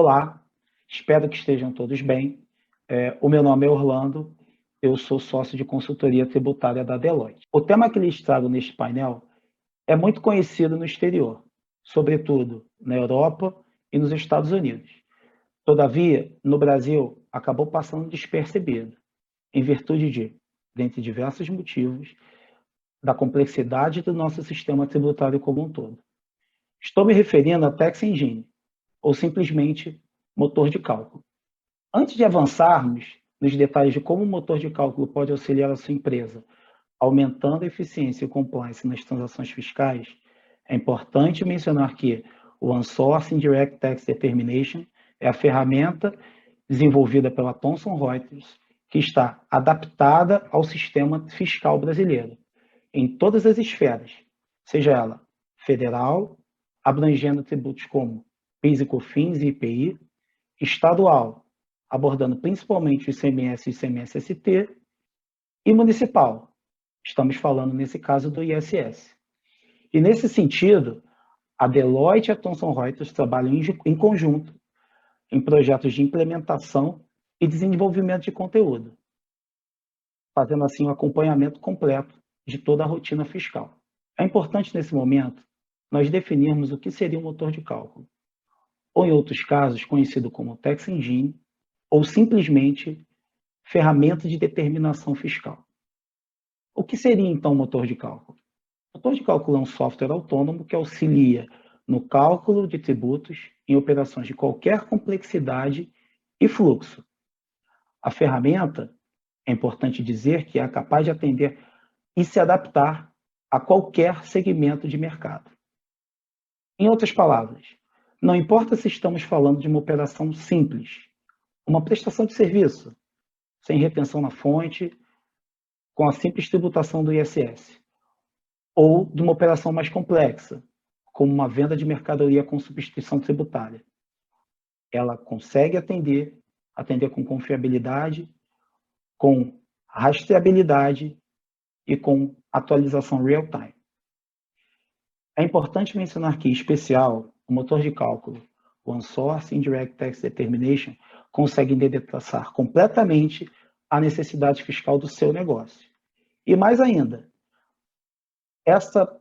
Olá, espero que estejam todos bem. O meu nome é Orlando, eu sou sócio de consultoria tributária da Deloitte. O tema que lhes trago neste painel é muito conhecido no exterior, sobretudo na Europa e nos Estados Unidos. Todavia, no Brasil, acabou passando despercebido, em virtude de, dentre diversos motivos, da complexidade do nosso sistema tributário como um todo. Estou me referindo a Tax Engine, ou simplesmente motor de cálculo. Antes de avançarmos nos detalhes de como o motor de cálculo pode auxiliar a sua empresa, aumentando a eficiência e compliance nas transações fiscais, é importante mencionar que o OneSource Indirect Tax Determination é a ferramenta desenvolvida pela Thomson Reuters que está adaptada ao sistema fiscal brasileiro, em todas as esferas, seja ela federal, abrangendo tributos como PIS e COFINS e IPI, estadual, abordando principalmente o ICMS e o ICMS-ST, e municipal, estamos falando nesse caso do ISS. E nesse sentido, a Deloitte e a Thomson Reuters trabalham em conjunto em projetos de implementação e desenvolvimento de conteúdo, fazendo assim um acompanhamento completo de toda a rotina fiscal. É importante nesse momento nós definirmos o que seria um motor de cálculo, ou em outros casos conhecido como Tax Engine, ou simplesmente ferramenta de determinação fiscal. O que seria então o motor de cálculo? O motor de cálculo é um software autônomo que auxilia no cálculo de tributos em operações de qualquer complexidade e fluxo. A ferramenta, é importante dizer que é capaz de atender e se adaptar a qualquer segmento de mercado. Em outras palavras, não importa se estamos falando de uma operação simples, uma prestação de serviço, sem retenção na fonte, com a simples tributação do ISS, ou de uma operação mais complexa, como uma venda de mercadoria com substituição tributária. Ela consegue atender com confiabilidade, com rastreabilidade e com atualização real-time. É importante mencionar que, em especial, o motor de cálculo, o OneSource Indirect Tax Determination, consegue endereçar completamente a necessidade fiscal do seu negócio. E mais ainda, essa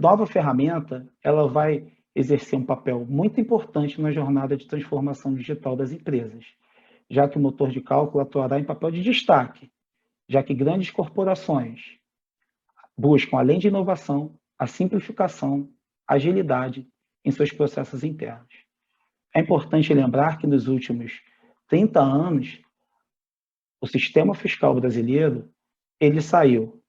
nova ferramenta ela vai exercer um papel muito importante na jornada de transformação digital das empresas, já que o motor de cálculo atuará em papel de destaque, já que grandes corporações buscam, além de inovação, a simplificação, agilidade em seus processos internos. É importante lembrar que nos últimos 30 anos, o sistema fiscal brasileiro ele saiu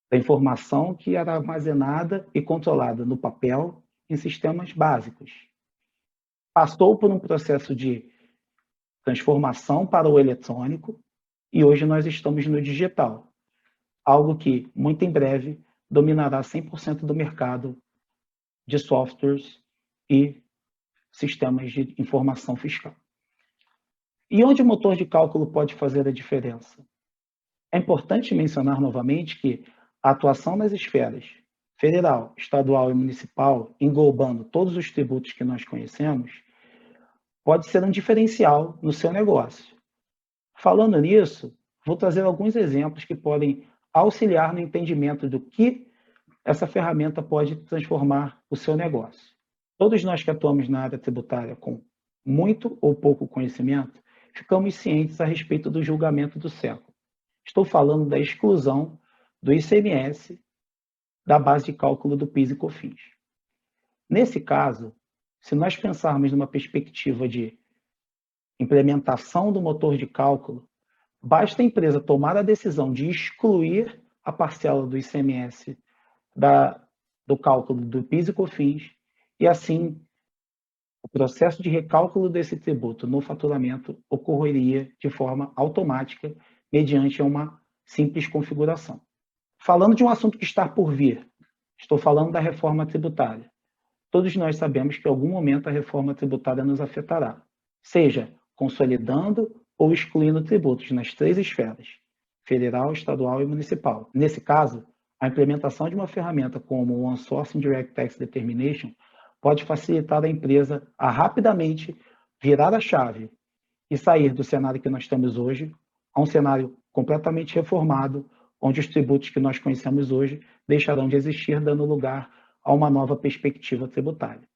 da informação que era armazenada e controlada no papel em sistemas básicos. Passou por um processo de transformação para o eletrônico e hoje nós estamos no digital, algo que, muito em breve, dominará 100% do mercado de softwares e sistemas de informação fiscal. E onde o motor de cálculo pode fazer a diferença? É importante mencionar novamente que a atuação nas esferas federal, estadual e municipal, englobando todos os tributos que nós conhecemos, pode ser um diferencial no seu negócio. Falando nisso, vou trazer alguns exemplos que podem auxiliar no entendimento do que essa ferramenta pode transformar o seu negócio. Todos nós que atuamos na área tributária com muito ou pouco conhecimento, ficamos cientes a respeito do julgamento do século. Estou falando da exclusão do ICMS da base de cálculo do PIS e COFINS. Nesse caso, se nós pensarmos numa perspectiva de implementação do motor de cálculo, basta a empresa tomar a decisão de excluir a parcela do ICMS do cálculo do PIS e COFINS e assim o processo de recálculo desse tributo no faturamento ocorreria de forma automática mediante uma simples configuração. Falando de um assunto que está por vir, estou falando da reforma tributária. Todos nós sabemos que em algum momento a reforma tributária nos afetará, seja consolidando ou excluindo tributos nas três esferas, federal, estadual e municipal. Nesse caso, a implementação de uma ferramenta como o OneSource Indirect Tax Determination pode facilitar a empresa a rapidamente virar a chave e sair do cenário que nós temos hoje a um cenário completamente reformado, onde os tributos que nós conhecemos hoje deixarão de existir, dando lugar a uma nova perspectiva tributária.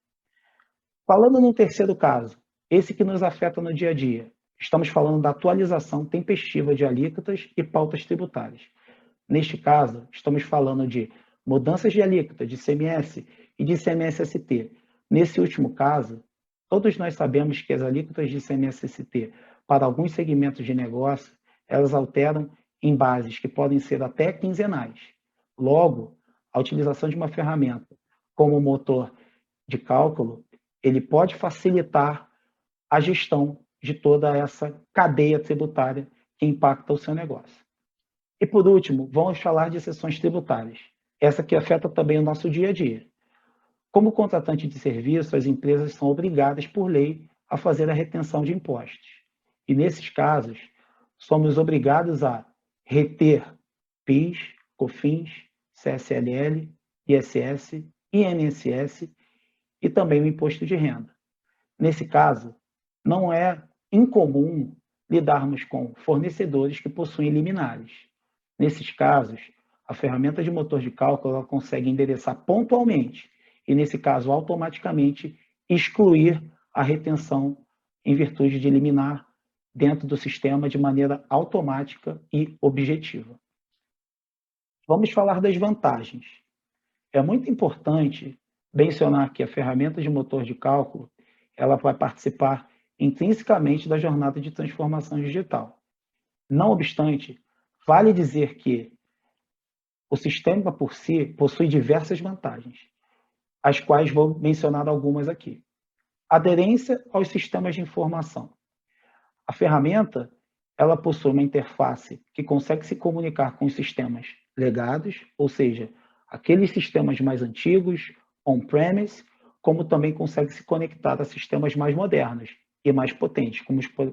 Falando num terceiro caso, esse que nos afeta no dia a dia, estamos falando da atualização tempestiva de alíquotas e pautas tributárias. Neste caso, estamos falando de mudanças de alíquota de ICMS e de ICMS-ST. Nesse último caso, todos nós sabemos que as alíquotas de ICMS-ST para alguns segmentos de negócio, elas alteram em bases que podem ser até quinzenais. Logo, a utilização de uma ferramenta como o motor de cálculo, ele pode facilitar a gestão de toda essa cadeia tributária que impacta o seu negócio. E por último, vamos falar de exceções tributárias, essa que afeta também o nosso dia a dia. Como contratante de serviço, as empresas são obrigadas por lei a fazer a retenção de impostos. E nesses casos, somos obrigados a reter PIS, COFINS, CSLL, ISS, INSS e também o imposto de renda. Nesse caso, não é incomum lidarmos com fornecedores que possuem liminares. Nesses casos, a ferramenta de motor de cálculo ela consegue endereçar pontualmente e, nesse caso, automaticamente excluir a retenção em virtude de liminar dentro do sistema de maneira automática e objetiva. Vamos falar das vantagens. É muito importante mencionar que a ferramenta de motor de cálculo ela vai participar intrinsecamente da jornada de transformação digital. Não obstante, vale dizer que o sistema por si possui diversas vantagens, as quais vou mencionar algumas aqui. Aderência aos sistemas de informação. A ferramenta ela possui uma interface que consegue se comunicar com os sistemas legados, ou seja, aqueles sistemas mais antigos, on-premise, como também consegue se conectar a sistemas mais modernos e mais potentes,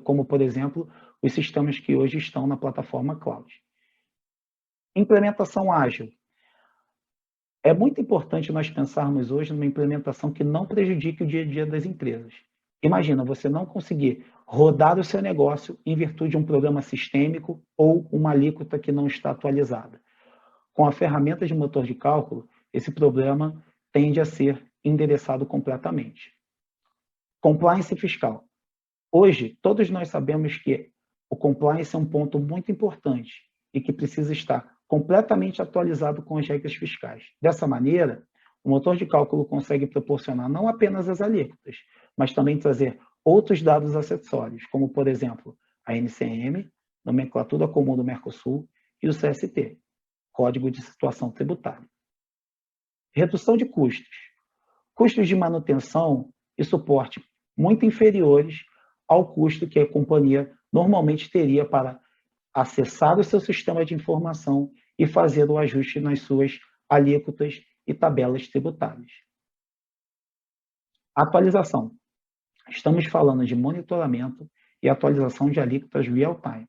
como por exemplo, os sistemas que hoje estão na plataforma cloud. Implementação ágil. É muito importante nós pensarmos hoje numa implementação que não prejudique o dia a dia das empresas. Imagina você não conseguir rodar o seu negócio em virtude de um problema sistêmico ou uma alíquota que não está atualizada. Com a ferramenta de motor de cálculo, esse problema tende a ser endereçado completamente. Compliance fiscal. Hoje, todos nós sabemos que o compliance é um ponto muito importante e que precisa estar completamente atualizado com as regras fiscais. Dessa maneira, o motor de cálculo consegue proporcionar não apenas as alíquotas, mas também trazer outros dados acessórios, como, por exemplo, a NCM, Nomenclatura Comum do Mercosul, e o CST, Código de Situação Tributária. Redução de custos. Custos de manutenção e suporte muito inferiores ao custo que a companhia normalmente teria para acessar o seu sistema de informação e fazer o ajuste nas suas alíquotas e tabelas tributárias. Atualização. Estamos falando de monitoramento e atualização de alíquotas real-time.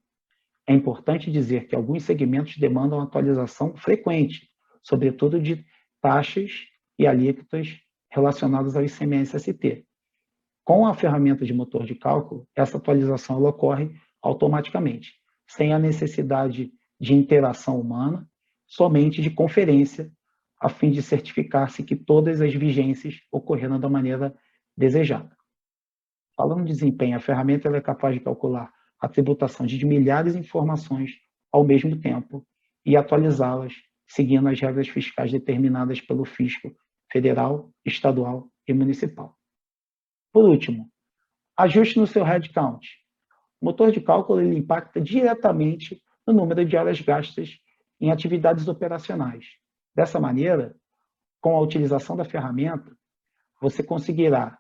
É importante dizer que alguns segmentos demandam atualização frequente, sobretudo de taxas e alíquotas relacionadas ao ICMS-ST. Com a ferramenta de motor de cálculo, essa atualização ela ocorre automaticamente, sem a necessidade de interação humana, somente de conferência, a fim de certificar-se que todas as vigências ocorreram da maneira desejada. Falando de desempenho, a ferramenta ela é capaz de calcular a tributação de milhares de informações ao mesmo tempo e atualizá-las seguindo as regras fiscais determinadas pelo fisco federal, estadual e municipal. Por último, ajuste no seu headcount. O motor de cálculo ele impacta diretamente no número de horas gastas em atividades operacionais. Dessa maneira, com a utilização da ferramenta, você conseguirá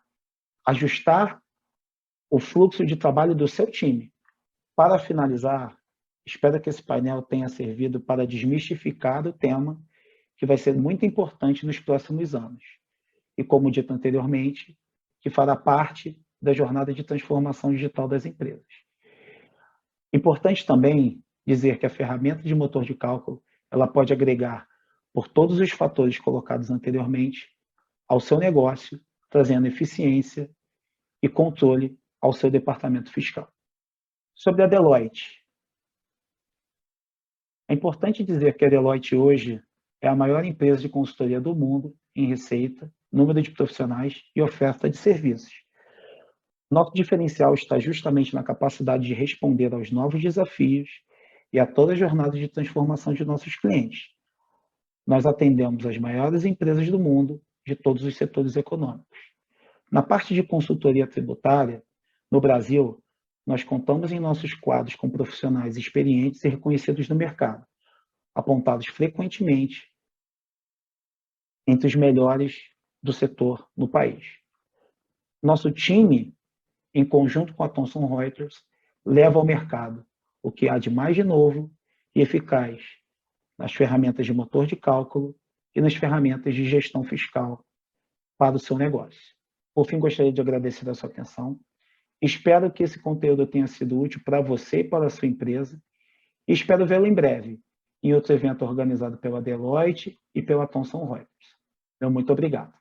ajustar o fluxo de trabalho do seu time. Para finalizar, espero que esse painel tenha servido para desmistificar o tema, que vai ser muito importante nos próximos anos. E, como dito anteriormente, que fará parte da jornada de transformação digital das empresas. Importante também dizer que a ferramenta de motor de cálculo ela pode agregar, por todos os fatores colocados anteriormente, ao seu negócio, trazendo eficiência e controle ao seu departamento fiscal. Sobre a Deloitte. É importante dizer que a Deloitte hoje é a maior empresa de consultoria do mundo em receita, número de profissionais e oferta de serviços. Nosso diferencial está justamente na capacidade de responder aos novos desafios e a toda a jornada de transformação de nossos clientes. Nós atendemos as maiores empresas do mundo, de todos os setores econômicos. Na parte de consultoria tributária, no Brasil, nós contamos em nossos quadros com profissionais experientes e reconhecidos no mercado, apontados frequentemente entre os melhores do setor no país. Nosso time, em conjunto com a Thomson Reuters, leva ao mercado o que há de mais de novo e eficaz nas ferramentas de motor de cálculo e nas ferramentas de gestão fiscal para o seu negócio. Por fim, gostaria de agradecer a sua atenção. Espero que esse conteúdo tenha sido útil para você e para a sua empresa e espero vê-lo em breve em outro evento organizado pela Deloitte e pela Thomson Reuters. Muito obrigado.